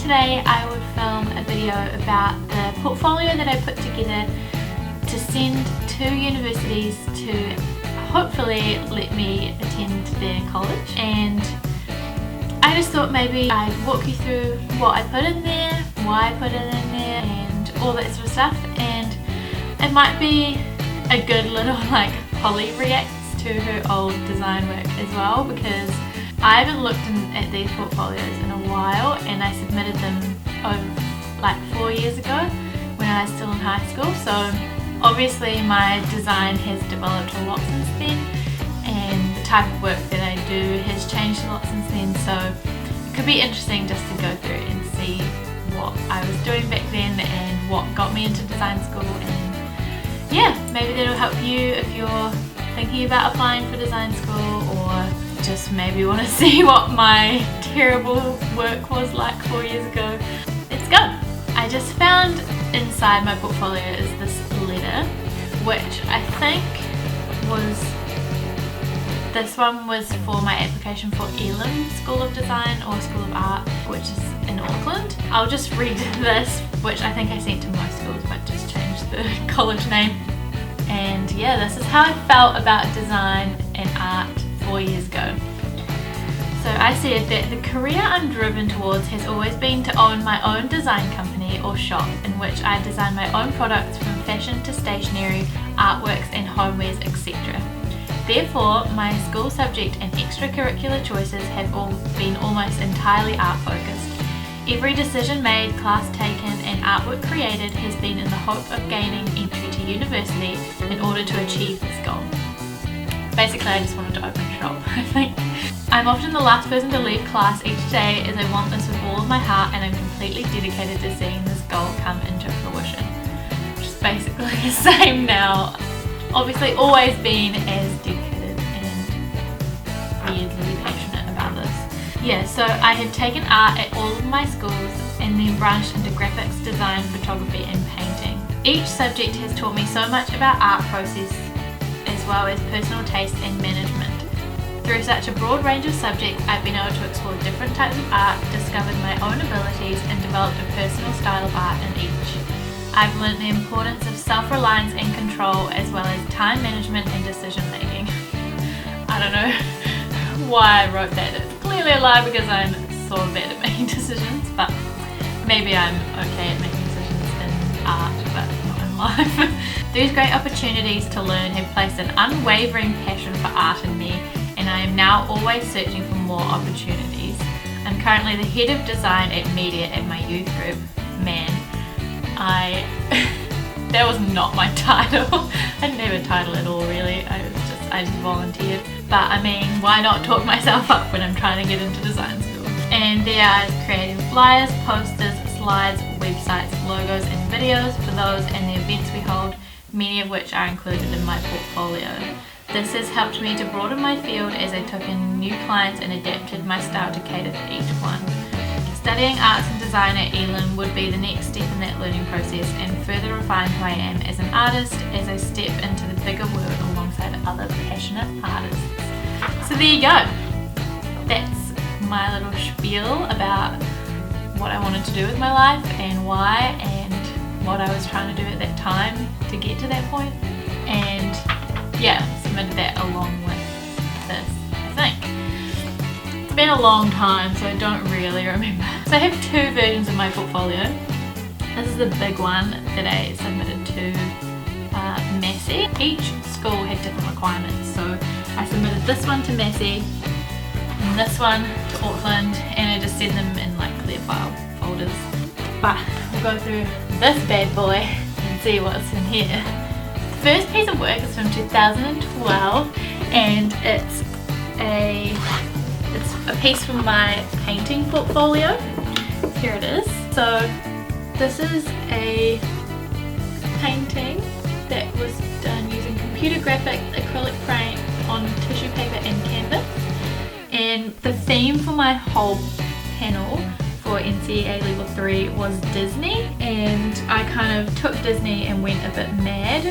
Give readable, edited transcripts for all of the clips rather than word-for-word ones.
today I would film a video about the portfolio that I put together to send to universities to hopefully let me attend their college, and I just thought maybe I'd walk you through what I put in there, why I put it in there, and all that sort of stuff. And it might be a good little like Hollie reacts to her old design work as well, because I haven't looked at these portfolios in a while, and I submitted them like 4 years ago when I was still in high school. So obviously my design has developed a lot since then, and the type of work that I do has changed a lot since then. So it could be interesting just to go through and see what I was doing back then and what got me into design school. And yeah, maybe that'll help you if you're thinking about applying for design school, or just maybe want to see what my terrible work was like 4 years ago. Let's go! I just found inside my portfolio is this letter, which I think this one was for my application for Elam School of Design or School of Art, which is in Auckland. I'll just read this, which I think I sent to most schools but just changed the college name. And yeah, this is how I felt about design and art 4 years ago. So I said that the career I'm driven towards has always been to own my own design company or shop in which I design my own products, from fashion to stationery, artworks and homewares, etc. Therefore, my school subject and extracurricular choices have all been almost entirely art focused. Every decision made, class taken and artwork created has been in the hope of gaining entry to university in order to achieve this goal. Basically, I just wanted to open a shop, I think. I'm often the last person to leave class each day, as I want this with all of my heart, and I'm completely dedicated to seeing this goal come into fruition. Which is basically the same now. Obviously always been as dedicated and weirdly passionate about this. Yeah, so I have taken art at all of my schools and then branched into graphics, design, photography and painting. Each subject has taught me so much about art process as well as personal taste and management. Through such a broad range of subjects, I've been able to explore different types of art, discovered my own abilities and developed a personal style of art in each. I've learned the importance of self-reliance and control, as well as time management and decision making. I don't know why I wrote that. It's clearly a lie because I'm so bad at making decisions, but maybe I'm okay at making decisions in art, but not in life. These great opportunities to learn have placed an unwavering passion for art in me, and I am now always searching for more opportunities. I'm currently the head of design at media at my youth group. Man, that was not my title. I didn't have a title at all really, I just volunteered. But I mean, why not talk myself up when I'm trying to get into design school? And there I was creating flyers, posters, slides, websites, logos and videos for those and the events we hold, many of which are included in my portfolio. This has helped me to broaden my field as I took in new clients and adapted my style to cater for each one. Studying arts and design at Elam would be the next step in that learning process and further refine who I am as an artist as I step into the bigger world alongside other passionate artists. So there you go. That's my little spiel about what I wanted to do with my life and why, and what I was trying to do at that time to get to that point. And yeah, submitted that along with this, I think. It's been a long time, so I don't really remember. So I have two versions of my portfolio. This is the big one that I submitted to Massey. Each school had different requirements, so I submitted this one to Massey and this one to Auckland, and I just sent them in like clear file folders. But we'll go through this bad boy and see what's in here. The first piece of work is from 2012, and it's a piece from my painting portfolio. Here it is. So this is a painting that was done using computer graphic acrylic paint on tissue paper and canvas. And the theme for my whole panel for NCEA Level 3 was Disney, and I kind of took Disney and went a bit mad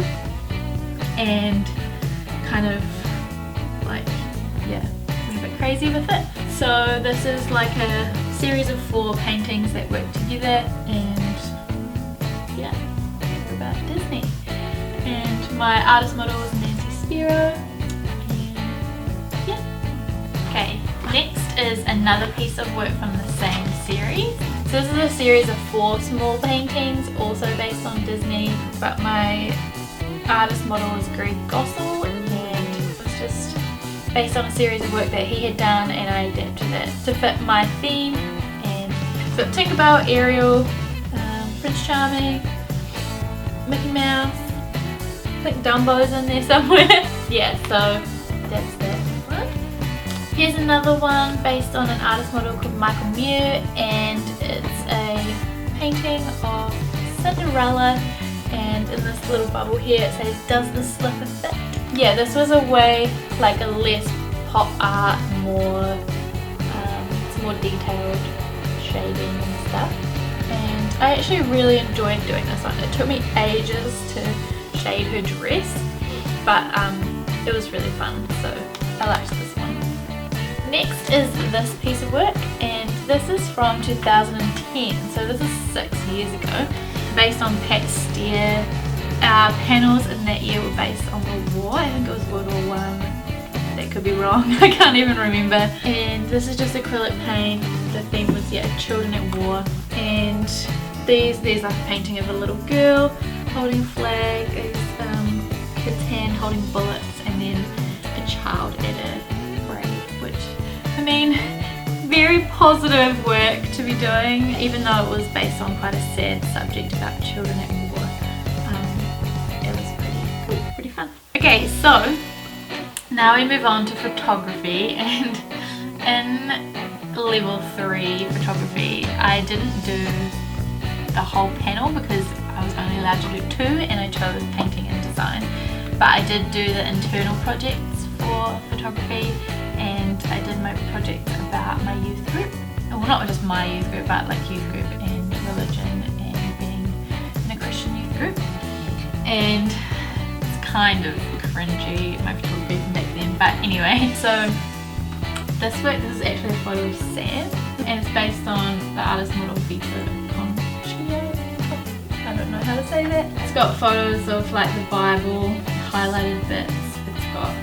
and kind of like, yeah, went a bit crazy with it. So this is like a series of 4 paintings that work together, and yeah, they're about Disney. And my artist model was Nancy Spiro, and yeah. Okay, next is another piece of work from the same series. So this is a series of 4 small paintings, also based on Disney, but my artist model is Greg Gossel, and it was just based on a series of work that he had done, and I adapted it to fit my theme. And so Tinkerbell, Ariel, Prince Charming, Mickey Mouse, I think Dumbo's in there somewhere. Yeah, so that's that one. Here's another one based on an artist model called Michael Mew, and it's a painting of Cinderella, and in this little bubble here it says, "Does the slipper fit?" Yeah, this was a way, like a less pop art, it's more detailed shading and stuff. And I actually really enjoyed doing this one. It took me ages to shade her dress, but it was really fun, so I liked this one. Next is this piece of work, and this is from 2010, so this is 6 years ago, based on Pat Steer. Our panels in that year were based on the war. I think it was World War I. That could be wrong, I can't even remember. And this is just acrylic paint. The theme was, yeah, children at war. And there's like a painting of a little girl holding a flag, a kid's hand holding bullets, and then a child at a parade, which, I mean, very positive work to be doing, even though it was based on quite a sad subject about children at war. It was pretty fun. Okay, so now we move on to photography, and in level 3 photography I didn't do the whole panel because I was only allowed to do 2, and I chose painting and design, but I did do the internal projects for photography, and I did my project about my youth group. Well, not just my youth group, but like youth group and religion and being in a Christian youth group. And it's kind of cringy, my photography from back then, but anyway, so this is actually a photo of Sam, and it's based on the artist model Vito Conchio. I don't know how to say that. It's got photos of like the Bible, highlighted bits, it's got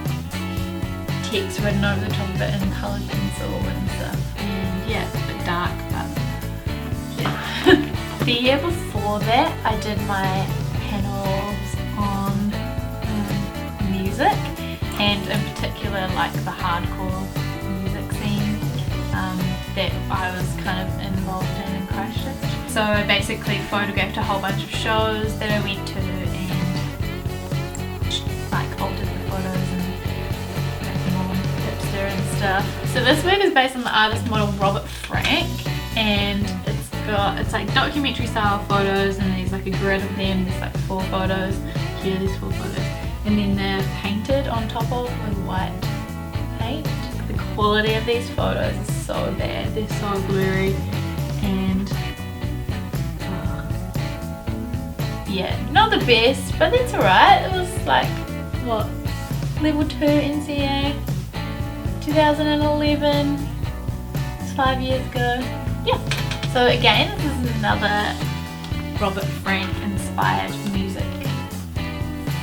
text written over the top of it in coloured pencil and stuff, and yeah, it's a bit dark, but yeah. The year before that I did my panels on music, and in particular like the hardcore music scene that I was kind of involved in Christchurch. So I basically photographed a whole bunch of shows that I went to, and like altered the photos and made them all hipster and stuff. So this work is based on the artist model Robert Frank, and it's like documentary style photos, and there's like a grid of them. There's like 4 photos. Here there's 4 photos, and then they're painted on top of with white paint. The quality of these photos is so bad. They're so blurry, and yeah, not the best, but that's alright. It was like, what, level 2 NCA, 2011. It's 5 years ago. Yeah. So again, this is another Robert Frank inspired music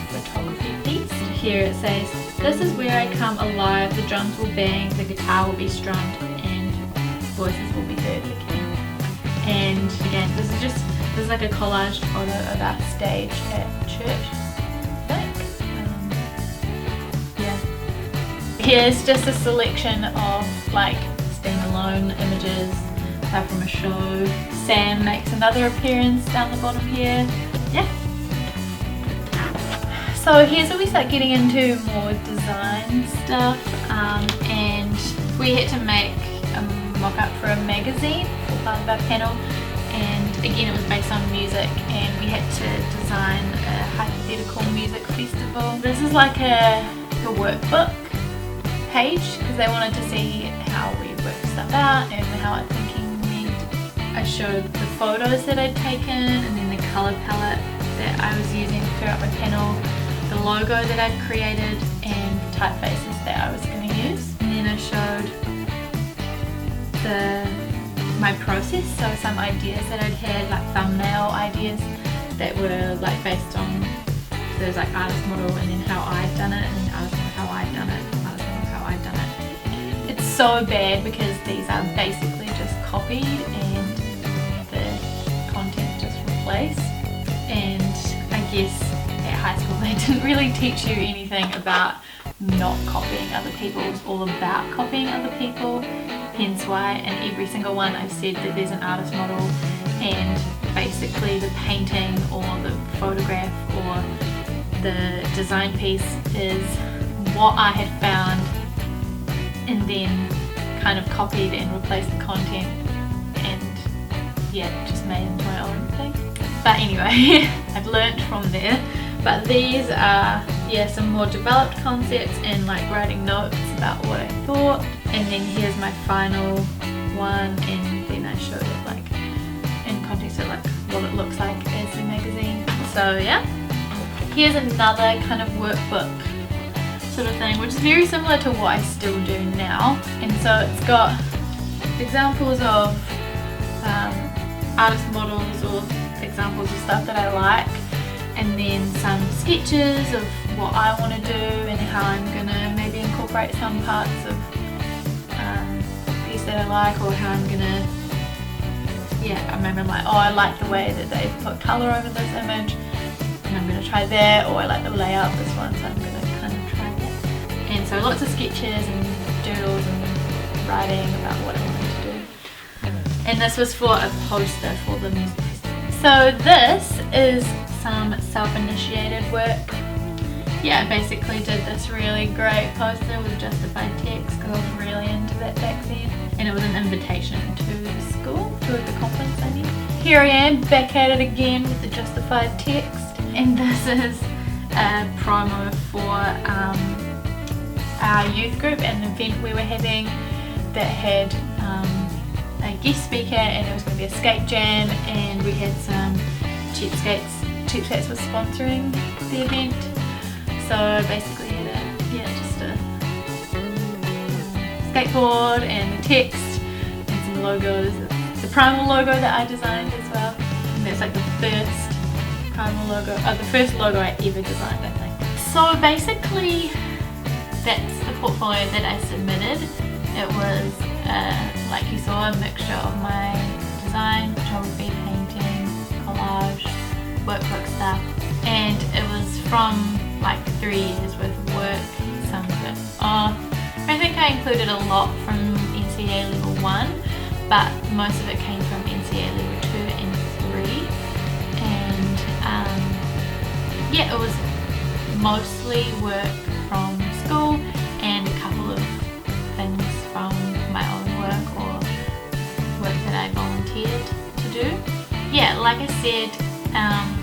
photography piece. Here it says, "This is where I come alive, the drums will bang, the guitar will be strummed, and voices will be heard again." And again, this is like a collaged photo of our stage at church, I think. Yeah. Here's just a selection of like standalone images from a show. Sam makes another appearance down the bottom here. Yeah. So here's where we start getting into more design stuff, and we had to make a mock-up for a magazine for part of our panel, and again it was based on music, and we had to design a hypothetical music festival. This is like a workbook page because they wanted to see how we worked stuff out and how our thinking went. I showed the photos that I'd taken, and then the colour palette that I was using throughout my panel, the logo that I'd created, and typefaces that I was going to use. And then I showed the my process, so some ideas that I'd had, like thumbnail ideas that were like based on, there's like artist model and then how I'd done it, and then artist model how I'd done it, artist model how I'd done it. It's so bad because these are basically just copied and the content just replaced, and I guess at high school they didn't really teach you anything about not copying other people. It's all about copying other people, hence why in every single one I've said that there's an artist model, and basically the painting or the photograph or the design piece is what I had found and then kind of copied and replaced the content and yeah, just made into my own thing. But anyway, I've learnt from there. But these are, yeah, some more developed concepts and like writing notes about what I thought. And then here's my final one, and then I showed it like in context of like what it looks like as a magazine. So yeah, here's another kind of workbook sort of thing, which is very similar to what I still do now. And so it's got examples of artist models or examples of stuff that I like, and then some sketches of what I want to do and how I'm gonna maybe incorporate some parts of the piece that I like, or how I'm gonna, yeah, I remember like, oh, I like the way that they put colour over this image and I'm gonna try that, or I like the layout of this one, so I'm gonna kind of try that. And so lots of sketches and doodles and writing about what I wanted to do. And this was for a poster for the music festival. So this is some self-initiated work. Yeah, I basically did this really great poster with justified text because I was really into that back then, and it was an invitation to the school, to the conference I mean. Here I am back at it again with the justified text, and this is a promo for our youth group and an event we were having that had a guest speaker, and it was going to be a skate jam, and we had some Cheapskates was sponsoring the event, so I basically had just a skateboard and the text and some logos, the Primal logo that I designed as well, and that's like the first Primal logo, the first logo I ever designed, I think. So basically that's the portfolio that I submitted. It was like you saw, a mixture of my design, photography, painting, collage, workbook stuff, and it was from like 3 years worth of work, some of it off. I think I included a lot from NCA level 1, but most of it came from NCA level 2 and 3, and yeah, it was mostly work from school and a couple of things from my own work or work that I volunteered to do. Yeah, like I said,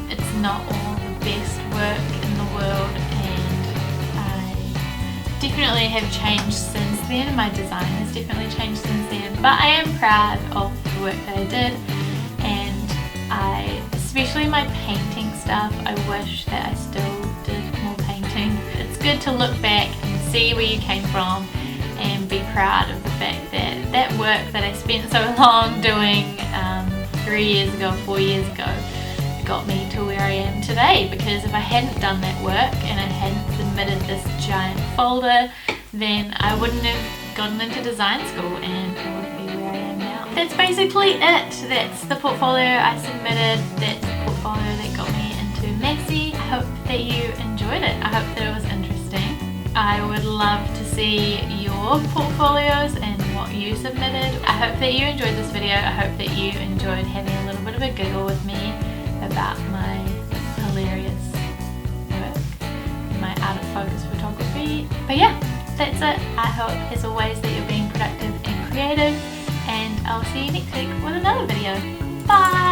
it's not all the best work in the world, and I definitely have changed since then. My design has definitely changed since then, but I am proud of the work that I did, and especially my painting stuff, I wish that I still did more painting. It's good to look back and see where you came from and be proud of the fact that that work that I spent so long doing 3 years ago, 4 years ago, got me to where I am today. Because if I hadn't done that work and I hadn't submitted this giant folder, then I wouldn't have gotten into design school and I wouldn't be where I am now. That's basically it. That's the portfolio I submitted. That's the portfolio that got me into Massey. I hope that you enjoyed it. I hope that it was interesting. I would love to see your portfolios and what you submitted. I hope that you enjoyed this video. I hope that you enjoyed having a little bit of a giggle with me about my hilarious work, my out of focus photography. But yeah, that's it. I hope as always that you're being productive and creative, and I'll see you next week with another video. Bye!